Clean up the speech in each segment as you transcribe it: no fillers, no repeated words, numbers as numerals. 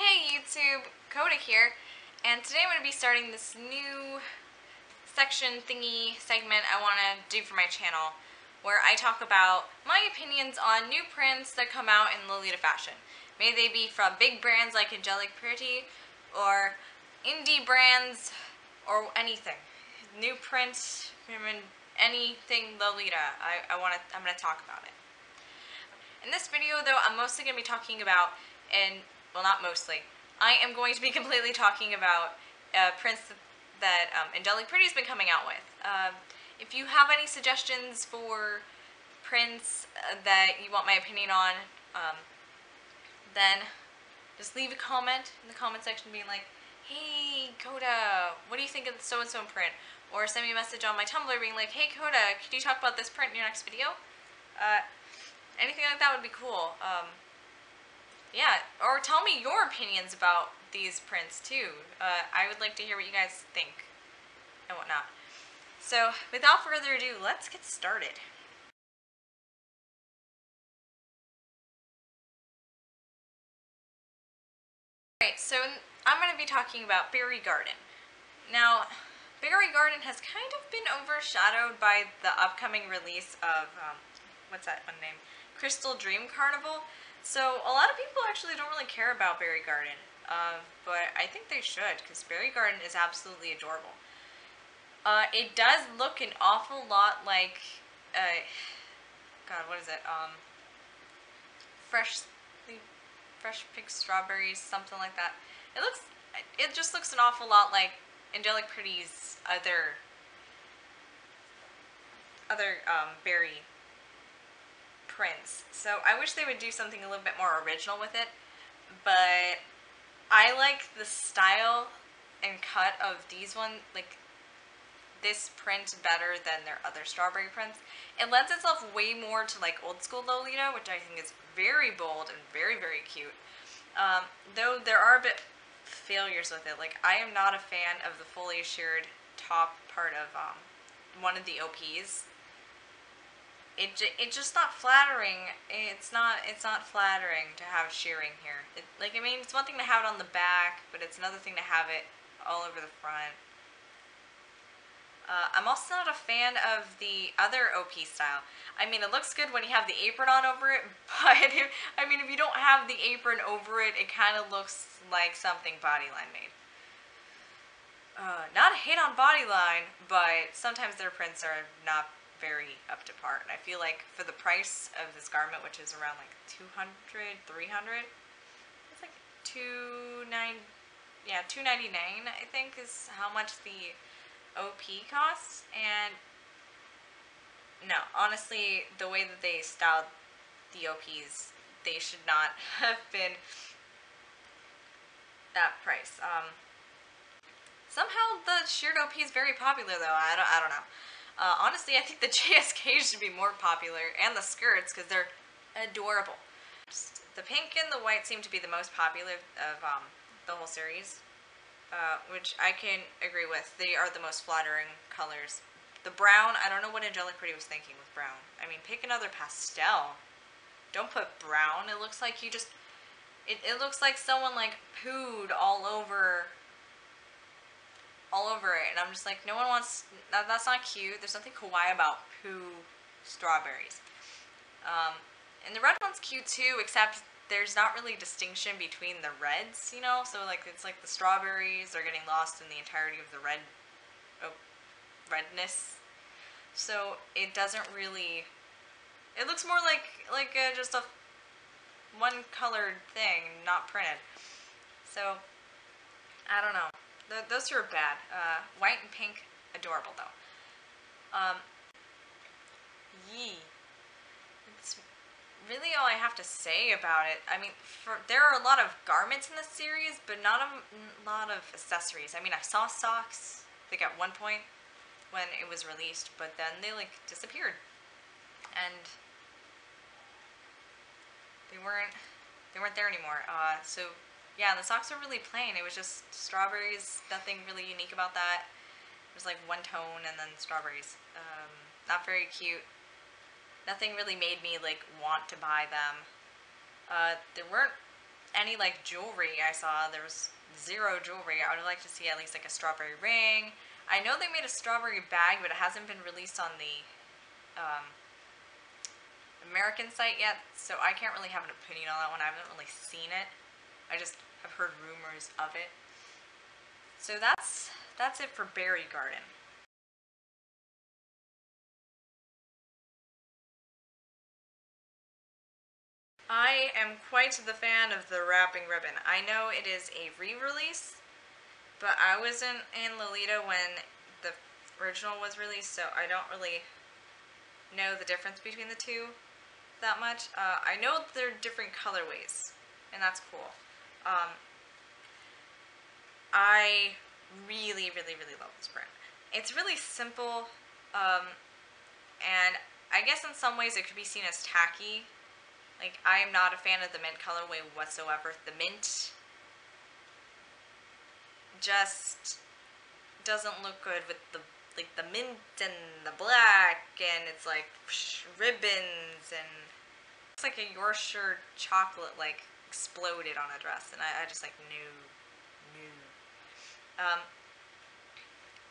Hey YouTube, Kota here, and today I'm going to be starting this new section thingy segment I want to do for my channel, where I talk about my opinions on new prints that come out in Lolita fashion. May they be from big brands like Angelic Pretty, or indie brands, or anything. New prints, anything Lolita, I'm going to talk about it. In this video though, I'm mostly going to be talking about, well, not mostly. I am going to be completely talking about prints that Angelic Pretty has been coming out with. If you have any suggestions for prints that you want my opinion on, then just leave a comment in the comment section being like, hey, Kota, what do you think of the so-and-so print? Or send me a message on my Tumblr being like, hey, Kota, could you talk about this print in your next video? Anything like that would be cool. Yeah, or tell me your opinions about these prints too. I would like to hear what you guys think and whatnot. So, without further ado, let's get started. Alright, so I'm going to be talking about Berry Garden. Now, Berry Garden has kind of been overshadowed by the upcoming release of, what's that one name? Crystal Dream Carnival. So a lot of people actually don't really care about Berry Garden, but I think they should, because Berry Garden is absolutely adorable. It does look an awful lot like, God, what is it? Fresh picked strawberries, something like that. It just looks an awful lot like Angelic Pretty's other berry prints. So I wish they would do something a little bit more original with it, but I like the style and cut of these this print better than their other strawberry prints. It lends itself way more to like old school Lolita, which I think is very bold and very, very cute. Though there are a bit failures with it. Like, I am not a fan of the fully sheared top part of one of the OPs. It's just not flattering. It's not flattering to have shearing here. I mean, it's one thing to have it on the back, but it's another thing to have it all over the front. I'm also not a fan of the other OP style. I mean, it looks good when you have the apron on over it, but if you don't have the apron over it, it kind of looks like something Bodyline made. Not a hate on Bodyline, but sometimes their prints are not very up to par. And I feel like for the price of this garment, which is around like $200, $300, it's like $299, I think, is how much the OP costs. And no, honestly, the way that they styled the OPs, they should not have been that price. Somehow the sheared OP is very popular though. I don't know. Honestly, I think the JSK should be more popular, and the skirts, because they're adorable. The pink and the white seem to be the most popular of the whole series, which I can agree with. They are the most flattering colors. The brown, I don't know what Angelic Pretty was thinking with brown. I mean, pick another pastel. Don't put brown. It looks like you just... It looks like someone, like, pooed all over it, and I'm just like, no one wants... That's not cute. There's nothing kawaii about poo strawberries. And the red one's cute too, except there's not really distinction between the reds, you know? So, like, it's like the strawberries are getting lost in the entirety of the redness. So, it doesn't really... It looks more like just a one-colored thing, not printed. So, I don't know. Those are bad. White and pink, adorable though. It's really all I have to say about it. I mean, there are a lot of garments in this series, but not a lot of accessories. I mean, I saw socks, like at one point when it was released, but then they like disappeared, and they weren't there anymore. So yeah, the socks are really plain. It was just strawberries, nothing really unique about that. It was like one tone and then strawberries. Not very cute. Nothing really made me like want to buy them. There weren't any like jewelry I saw. There was zero jewelry. I would like to see at least like a strawberry ring. I know they made a strawberry bag, but it hasn't been released on the American site yet, so I can't really have an opinion on that one. I haven't really seen it. I just have heard rumors of it. So that's it for Berry Garden. I am quite the fan of the Wrapping Ribbon. I know it is a re-release, but I wasn't in Lolita when the original was released, so I don't really know the difference between the two that much. I know they're different colorways, and that's cool. I really, really, really love this print. It's really simple, and I guess in some ways it could be seen as tacky. Like, I am not a fan of the mint colorway whatsoever. The mint just doesn't look good with the mint and the black, and it's like ribbons, and it's like a Yorkshire chocolate like exploded on a dress, and I just like no.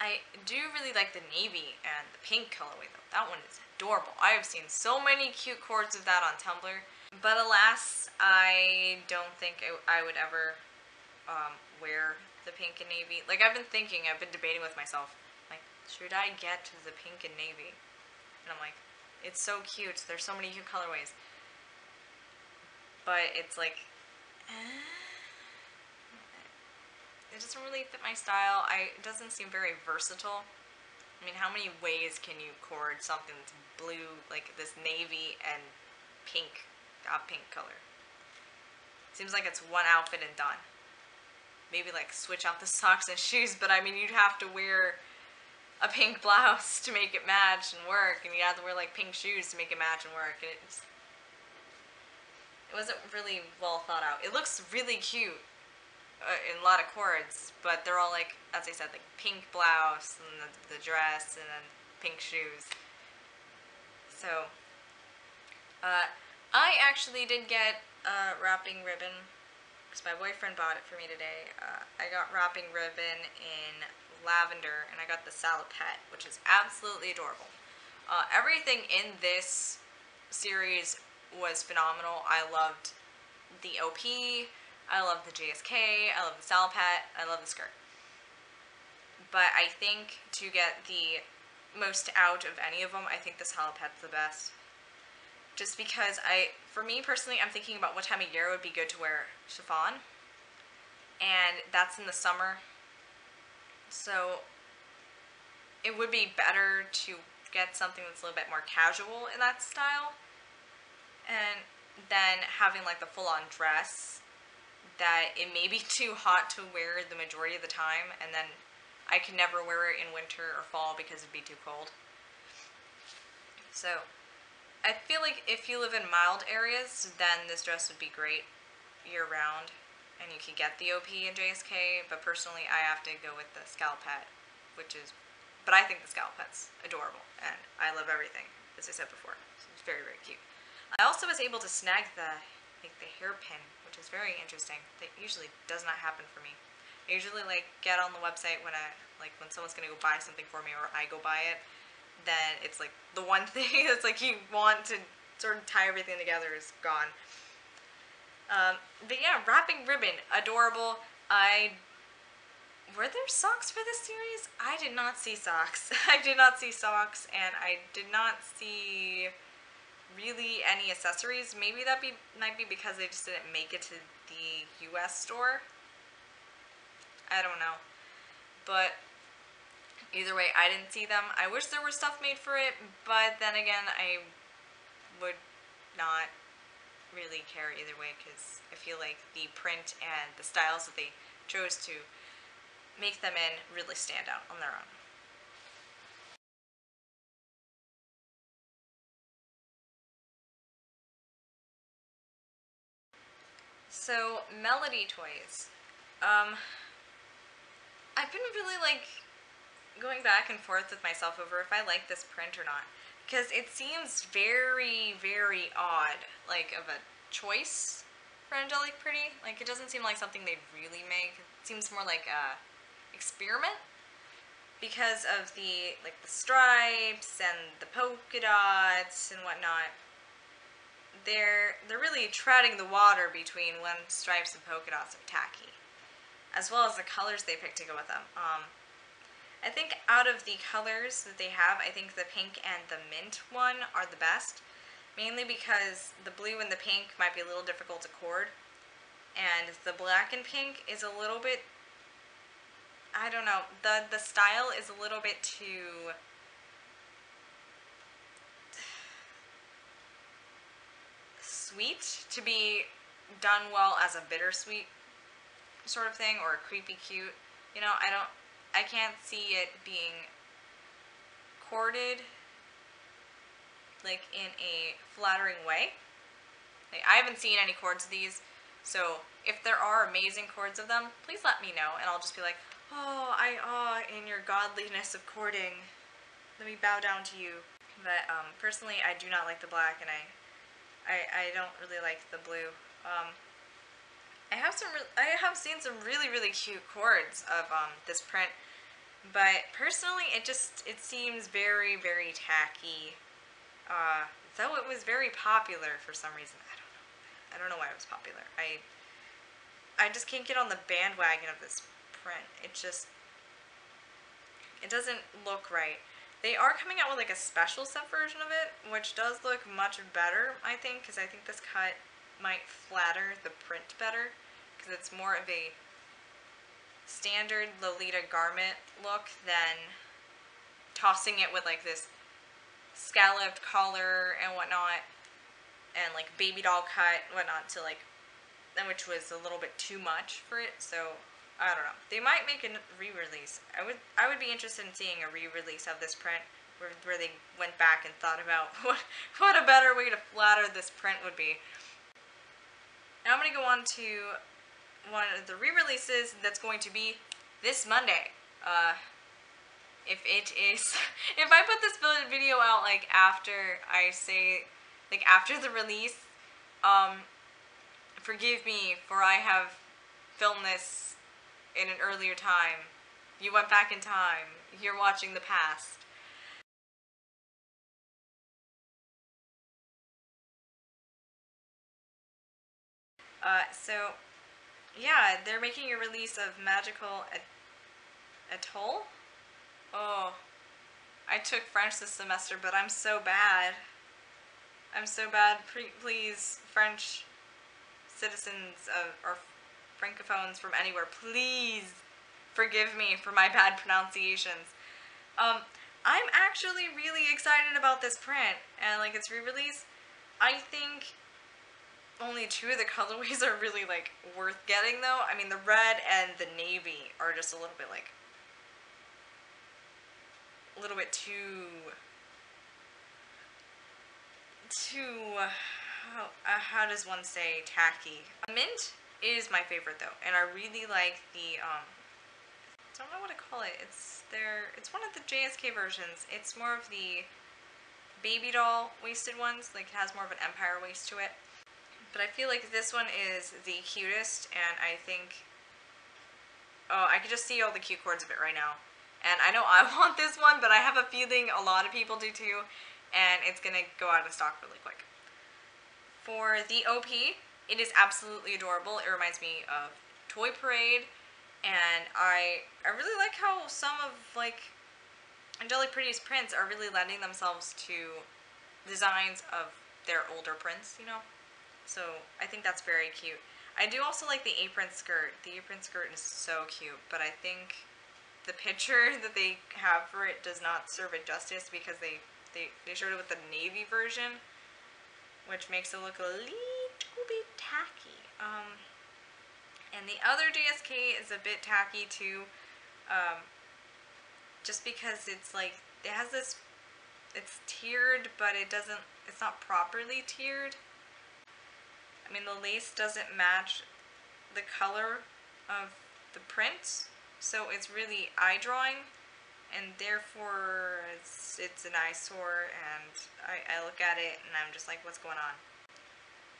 I do really like the navy and the pink colorway though. That one is adorable. I have seen so many cute cords of that on Tumblr, but alas, I don't think I would ever wear the pink and navy. Like, I've been debating with myself, like, should I get the pink and navy? And I'm like, it's so cute. There's so many cute colorways, but it's like, it doesn't really fit my style. It doesn't seem very versatile. I mean, how many ways can you cord something that's blue, like this navy and pink, pink color? Seems like it's one outfit and done. Maybe like switch out the socks and shoes, but I mean, you'd have to wear a pink blouse to make it match and work, and you'd have to wear like pink shoes to make it match and work. And it wasn't really well thought out. It looks really cute in a lot of cords, but they're all like, as I said, like pink blouse and the dress and then pink shoes. So, I actually did get a wrapping ribbon because my boyfriend bought it for me today. I got wrapping ribbon in lavender, and I got the salopette, which is absolutely adorable. Everything in this series was phenomenal. I loved the OP, I love the JSK, I love the salopette, I love the skirt. But I think to get the most out of any of them, I think the salopette's the best. Just because for me personally, I'm thinking about what time of year would be good to wear chiffon. And that's in the summer. So it would be better to get something that's a little bit more casual in that style. And then having like the full-on dress that it may be too hot to wear the majority of the time, and then I could never wear it in winter or fall because it'd be too cold. So I feel like if you live in mild areas, then this dress would be great year-round, and you could get the OP and JSK, but personally I have to go with the scalpette, but I think the scalpette's adorable, and I love everything, as I said before. So it's very, very cute. I also was able to snag the hairpin, which is very interesting. That usually does not happen for me. I usually get on the website when when someone's gonna go buy something for me, or I go buy it, then it's like the one thing that's like you want to sort of tie everything together is gone. But yeah, wrapping ribbon, adorable. Were there socks for this series? I did not see socks. I did not see socks, and I did not see really any accessories. Maybe might be because they just didn't make it to the US store. I don't know. But either way, I didn't see them. I wish there were stuff made for it, but then again, I would not really care either way because I feel like the print and the styles that they chose to make them in really stand out on their own. So, Melody toys. I've been really going back and forth with myself over if I like this print or not, because it seems very, very odd, of a choice for Angelic Pretty. Like, it doesn't seem like something they'd really make. It seems more like a experiment because of the stripes and the polka dots and whatnot. They're really treading the water between when stripes and polka dots are tacky, as well as the colors they pick to go with them. I think out of the colors that they have, I think the pink and the mint one are the best, mainly because the blue and the pink might be a little difficult to cord, and the black and pink is a little bit, I don't know, the style is a little bit too sweet to be done well as a bittersweet sort of thing, or a creepy cute. You know, I can't see it being corded like in a flattering way. Like, I haven't seen any cords of these, so if there are amazing cords of them, please let me know, and I'll just be like, oh, I awe in your godliness of cording. Let me bow down to you. But personally, I do not like the black, and I don't really like the blue. I have seen some really cute cords of this print, but personally, it seems very tacky. Though it was very popular for some reason. I don't know why it was popular. I just can't get on the bandwagon of this print. It doesn't look right. They are coming out with like a special set version of it, which does look much better, I think, because I think this cut might flatter the print better, because it's more of a standard Lolita garment look than tossing it with like this scalloped collar and whatnot, and like baby doll cut and whatnot, to like, which was a little bit too much for it. So I don't know. They might make a re-release. I would be interested in seeing a re-release of this print where they went back and thought about what a better way to flatter this print would be. Now I'm going to go on to one of the re-releases that's going to be this Monday. If I put this video out like after after the release, forgive me, for I have filmed this in an earlier time. You went back in time. You're watching the past. So, yeah, they're making a release of Magical Etoile. Oh, I took French this semester, but I'm so bad. I'm so bad. Please, French citizens or francophones from anywhere, please forgive me for my bad pronunciations. I'm actually really excited about this print and like its re-release. I think only two of the colorways are really like worth getting though. I mean, the red and the navy are just a little bit too how does one say, tacky. Mint is my favorite though, and I really like the I don't know what to call it. It's one of the JSK versions. It's more of the baby doll waisted ones. Like, it has more of an empire waist to it. But I feel like this one is the cutest, and I think, oh, I can just see all the cute cords of it right now. And I know I want this one, but I have a feeling a lot of people do too, and it's gonna go out of stock really quick. For the OP, it is absolutely adorable. It reminds me of Toy Parade, and I really like how some of like Angelic Pretty's prints are really lending themselves to designs of their older prints, you know? So I think that's very cute. I do also like the apron skirt. The apron skirt is so cute, but I think the picture that they have for it does not serve it justice, because they showed it with the navy version, which makes it look a little bit tacky. And the other JSK is a bit tacky too, just because it's like, it has this, it's tiered, but it's not properly tiered. I mean, the lace doesn't match the color of the print, so it's really eye drawing, and therefore it's an eyesore, and I look at it and I'm just like, what's going on?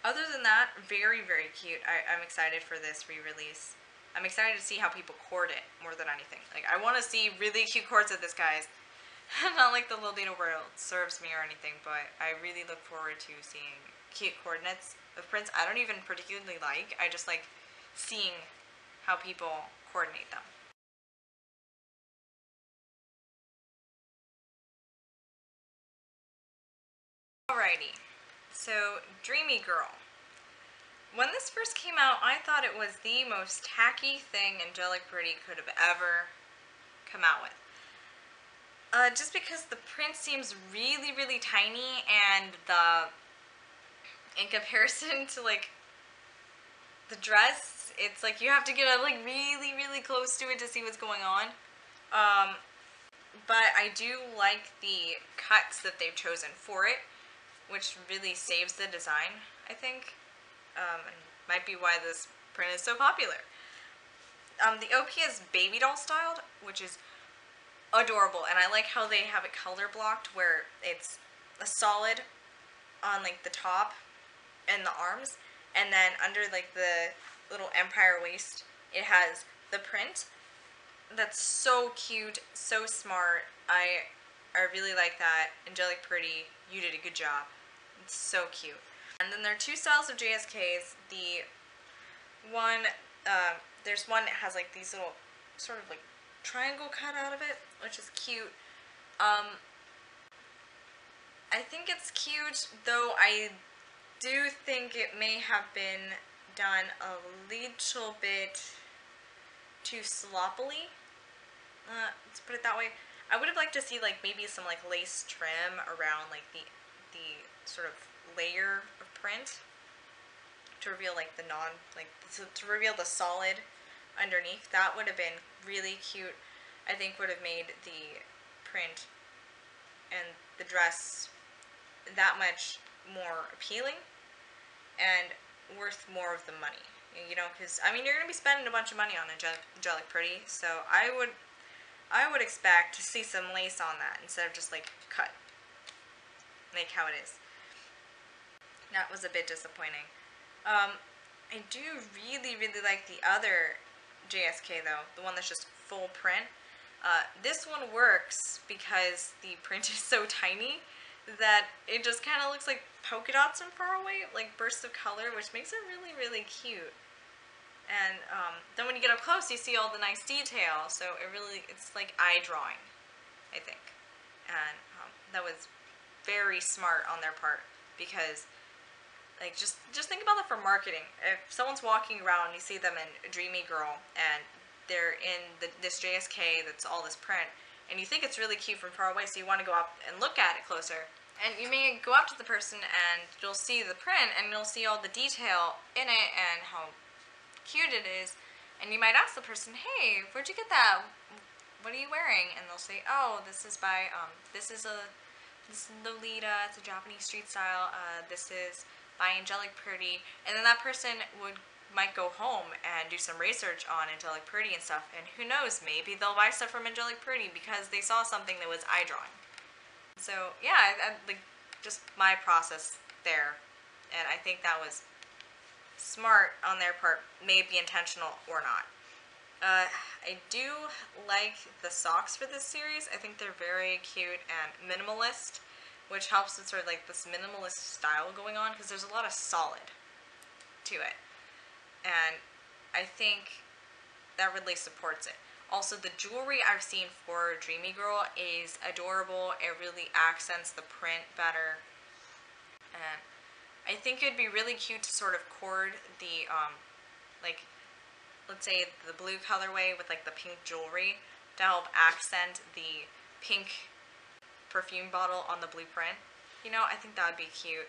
Other than that, very, very cute. I'm excited for this re-release. I'm excited to see how people cord it more than anything. Like, I want to see really cute cords of this, guys. Not like the little Dino World serves me or anything, but I really look forward to seeing cute coordinates of prints I don't even particularly like. I just like seeing how people coordinate them. Alrighty, so Dreamy Girl. When this first came out, I thought it was the most tacky thing Angelic Pretty could have ever come out with. Just because the print seems really, really tiny, and in comparison to like the dress, it's like you have to get up like really, really close to it to see what's going on. But I do like the cuts that they've chosen for it, which really saves the design, I think. And might be why this print is so popular. The OP is baby doll styled, which is adorable, and I like how they have it color blocked, where it's a solid on like the top and the arms, and then under like the little empire waist, it has the print. That's so cute, so smart. I really like that. Angelic Pretty, you did a good job. It's so cute. And then there are two styles of JSKs. The one, there's one that has like these little sort of like triangle cut out of it, which is cute. I think it's cute, though I do think it may have been done a little bit too sloppily. Let's put it that way. I would have liked to see like maybe some like lace trim around like the sort of layer of print to reveal like the to reveal the solid underneath. That would have been really cute. I think would have made the print and the dress that much more appealing and worth more of the money. You know, because I mean, you're gonna be spending a bunch of money on Angelic Pretty, so I would expect to see some lace on that instead of just like cut, like how it is. That was a bit disappointing. I do really, really like the other JSK though, the one that's just full print. This one works because the print is so tiny that it just kind of looks like polka dots from far away, like bursts of color, which makes it really, really cute. And then when you get up close, you see all the nice detail, so it's like eye drawing, I think. And that was very smart on their part, because like just think about that for marketing. If someone's walking around and you see them in Dreamy Girl and they're in this JSK that's all this print, and you think it's really cute from far away, so you want to go up and look at it closer. And you may go up to the person and you'll see the print and you'll see all the detail in it and how cute it is, and you might ask the person, hey, where'd you get that? What are you wearing? And they'll say, oh, this is by, this is Lolita, it's a Japanese street style, this is by Angelic Pretty, and then that person might go home and do some research on Angelic Pretty and stuff, and who knows, maybe they'll buy stuff from Angelic Pretty because they saw something that was eye drawing. So yeah, like just my process there, and I think that was smart on their part, may be intentional or not. I do like the socks for this series. I think they're very cute and minimalist, which helps with sort of like this minimalist style going on, because there's a lot of solid to it. And I think that really supports it. Also, the jewelry I've seen for Dreamy Girl is adorable. It really accents the print better. And I think it'd be really cute to sort of cord the, like, let's say the blue colorway with like the pink jewelry to help accent the pink perfume bottle on the blue print. You know, I think that would be cute.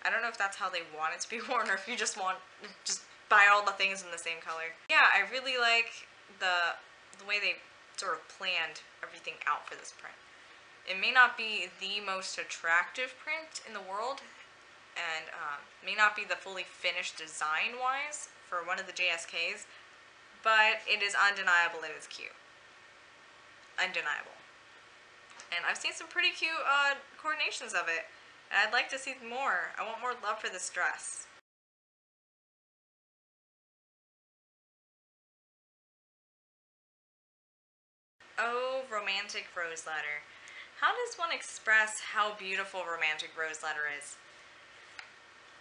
I don't know if that's how they want it to be worn, or if you just buy all the things in the same color. Yeah, I really like the way they sort of planned everything out for this print. It may not be the most attractive print in the world, and may not be the fully finished design-wise for one of the JSKs, but it is undeniable it is cute. Undeniable. And I've seen some pretty cute coordinations of it, and I'd like to see more. I want more love for this dress. Oh, romantic rose letter. How does one express how beautiful romantic rose letter is?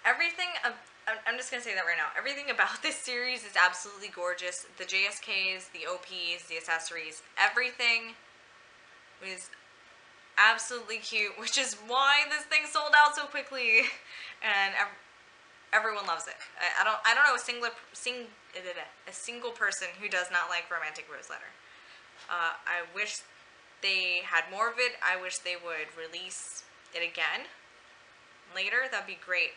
Everything, I'm just going to say that right now. Everything about this series is absolutely gorgeous. The JSKs, the OPs, the accessories, everything was absolutely cute, which is why this thing sold out so quickly. And everyone loves it. I don't know a single person who does not like romantic rose letter. I wish they had more of it. I wish they would release it again later. That'd be great.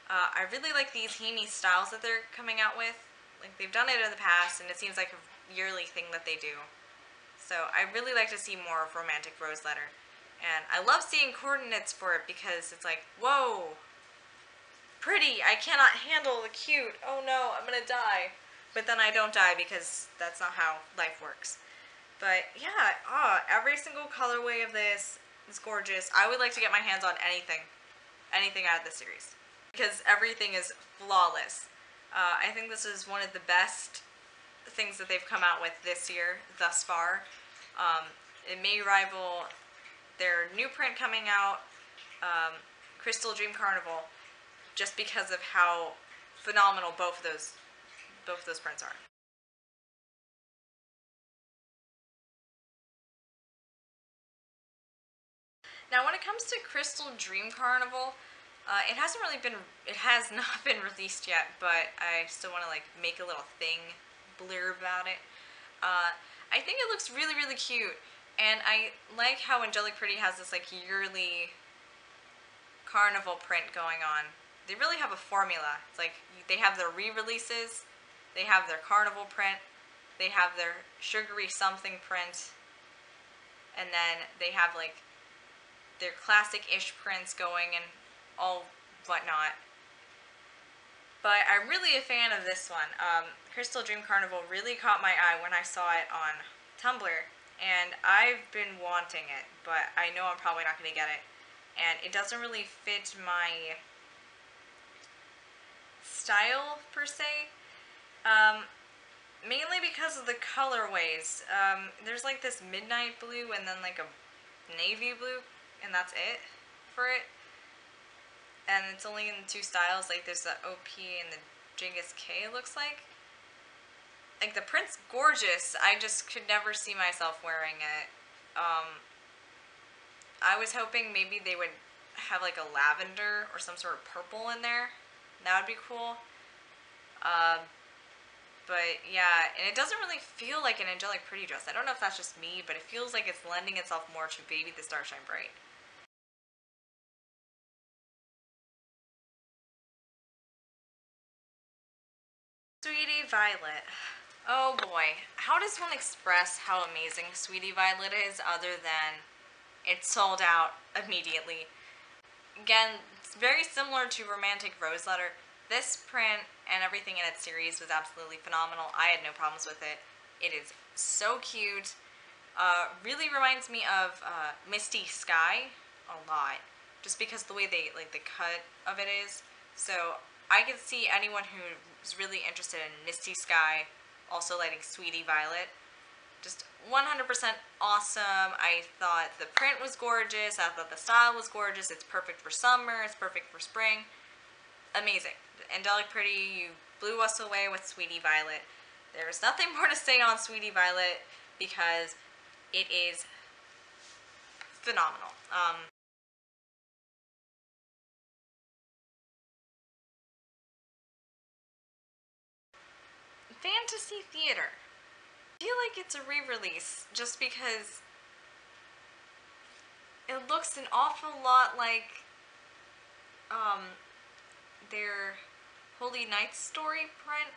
I really like these Heaney styles that they're coming out with. Like, they've done it in the past, and it seems like a yearly thing that they do. So I really like to see more of romantic rose letter. And I love seeing coordinates for it because it's like, whoa, pretty, I cannot handle the cute, oh no, I'm gonna die. But then I don't die because that's not how life works. But yeah, every single colorway of this is gorgeous. I would like to get my hands on anything out of this series, because everything is flawless. I think this is one of the best things that they've come out with this year thus far. It may rival their new print coming out, Crystal Dream Carnival, just because of how phenomenal both of those prints are. Now, when it comes to Crystal Dream Carnival, it has not been released yet, but I still want to like make a little thing blurb about it. I think it looks really, really cute, and I like how Angelic Pretty has this like yearly carnival print going on. They really have a formula. It's like they have their re-releases, they have their carnival print, they have their sugary something print, and then they have like their classic-ish prints going and all whatnot. But I'm really a fan of this one. Crystal Dream Carnival really caught my eye when I saw it on Tumblr, and I've been wanting it, but I know I'm probably not going to get it. And it doesn't really fit my style, per se. Mainly because of the colorways. There's like this midnight blue and then like a navy blue, and that's it for it. And it's only in two styles. Like there's the OP and the Genghis K, it looks like. Like the print's gorgeous. I just could never see myself wearing it. I was hoping maybe they would have like a lavender or some sort of purple in there. That would be cool. But yeah, and it doesn't really feel like an Angelic Pretty dress. I don't know if that's just me, but it feels like it's lending itself more to Baby the Starshine Bright. Sweetie Violet. Oh boy. How does one express how amazing Sweetie Violet is other than it sold out immediately? Again, it's very similar to Romantic Rose Letter. This print and everything in its series was absolutely phenomenal. I had no problems with it. It is so cute. Really reminds me of Misty Sky a lot, just because the way the cut of it is. So I could see anyone who's really interested in Misty Sky also liking Sweetie Violet. Just 100% awesome. I thought the print was gorgeous. I thought the style was gorgeous. It's perfect for summer. It's perfect for spring. Amazing. Angelic Pretty, you blew us away with Sweetie Violet. There's nothing more to say on Sweetie Violet because it is phenomenal. Fantasy Theater. I feel like it's a re-release just because it looks an awful lot like their Holy Night story print,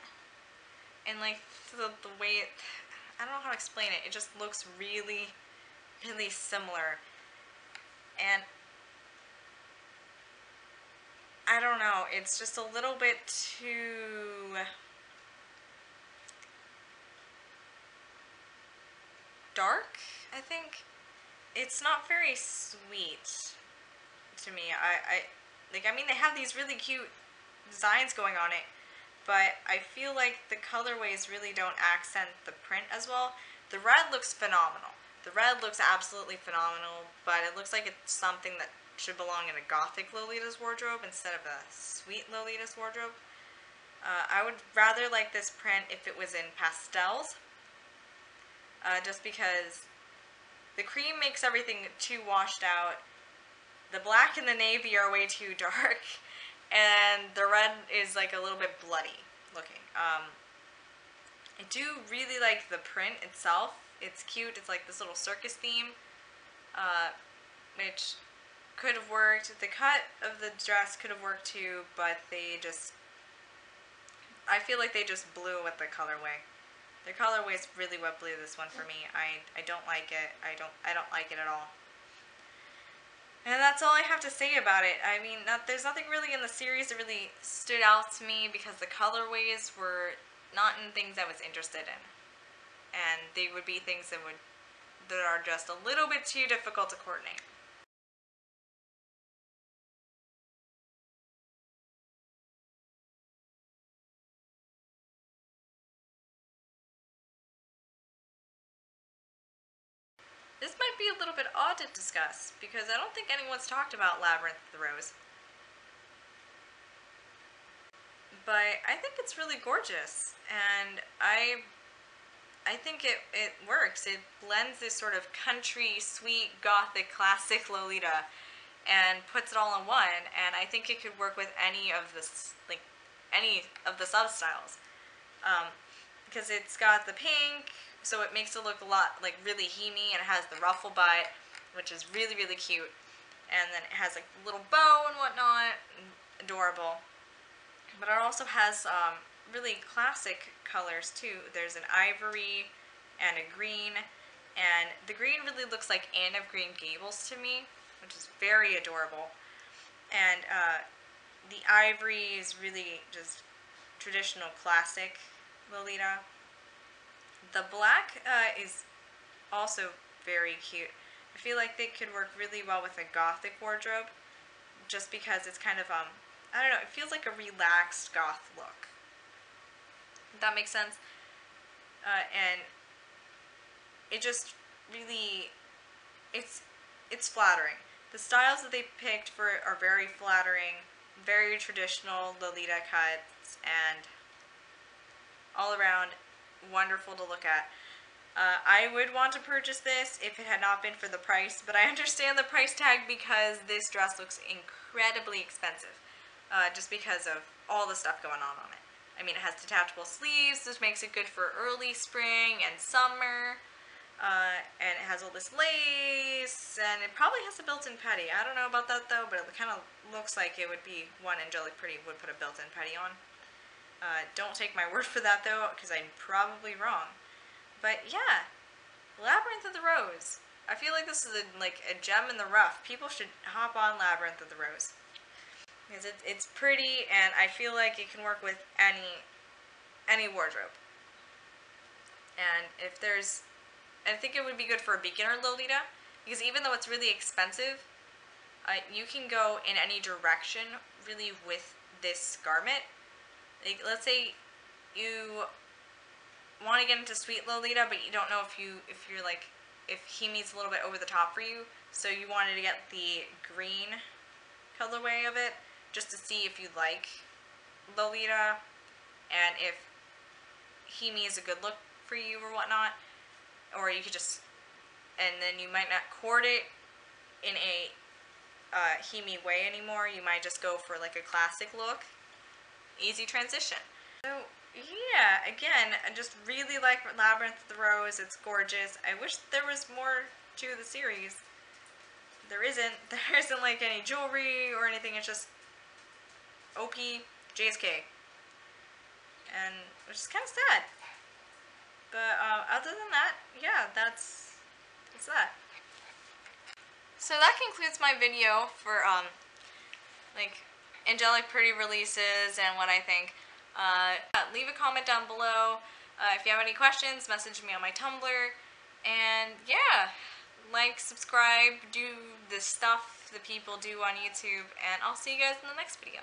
and like the way it, I don't know how to explain it. It just looks really, really similar, and I don't know. It's just a little bit too dark, I think. It's not very sweet to me. I mean, they have these really cute designs going on it, but I feel like the colorways really don't accent the print as well. The red looks phenomenal. The red looks absolutely phenomenal, but it looks like it's something that should belong in a gothic Lolita's wardrobe instead of a sweet Lolita's wardrobe. I would rather like this print if it was in pastels, just because the cream makes everything too washed out. The black and the navy are way too dark, and the red is like a little bit bloody looking. I do really like the print itself. It's cute. It's like this little circus theme, which could have worked. The cut of the dress could have worked too, but I feel like they just blew with the colorway. Their colorway is really what blew this one for me. I don't like it. I don't like it at all. And that's all I have to say about it. I mean, there's nothing really in the series that really stood out to me because the colorways were not in things I was interested in. And they would be things that are just a little bit too difficult to coordinate. This might be a little bit odd to discuss, because I don't think anyone's talked about Labyrinth of the Rose. But I think it's really gorgeous, and I think it works. It blends this sort of country, sweet, gothic, classic Lolita, and puts it all in one, and I think it could work with any of the substyles. Because it's got the pink, so it makes it look a lot like really heamy, and it has the ruffle butt, which is really, really cute. And then it has like a little bow and whatnot, adorable. But it also has really classic colors too. There's an ivory and a green, and the green really looks like Anne of Green Gables to me, which is very adorable. And the ivory is really just traditional classic Lolita. The black is also very cute. I feel like they could work really well with a gothic wardrobe, just because it's kind of, I don't know, it feels like a relaxed goth look. If that makes sense. And it just really, it's flattering. The styles that they picked are very flattering, very traditional Lolita cuts, and all around wonderful to look at. I would want to purchase this if it had not been for the price, but I understand the price tag because this dress looks incredibly expensive, just because of all the stuff going on it. I mean, it has detachable sleeves, which makes it good for early spring and summer, and it has all this lace, and it probably has a built-in petty. I don't know about that though, but it kind of looks like it would be one Angelic Pretty would put a built-in petty on. Don't take my word for that though, because I'm probably wrong. But yeah, Labyrinth of the Rose. I feel like this is like a gem in the rough. People should hop on Labyrinth of the Rose, because it's pretty, and I feel like it can work with any wardrobe. And I think it would be good for a beginner Lolita, because even though it's really expensive, you can go in any direction really with this garment. Like, let's say you want to get into sweet Lolita, but you don't know if Himi's a little bit over the top for you, so you wanted to get the green colorway of it, just to see if you like Lolita, and if Himi is a good look for you or whatnot, or you could just, and then you might not court it in a Himi way anymore, you might just go for like a classic look. Easy transition. So yeah, again, I just really like Labyrinth of the Rose. It's gorgeous. I wish there was more to the series. There isn't. There isn't like any jewelry or anything. It's just OP, JSK. And which is kind of sad. But other than that, yeah, that's that. So that concludes my video for like Angelic Pretty releases and what I think. Leave a comment down below. If you have any questions, message me on my Tumblr. And yeah, like, subscribe, do the stuff that people do on YouTube, and I'll see you guys in the next video.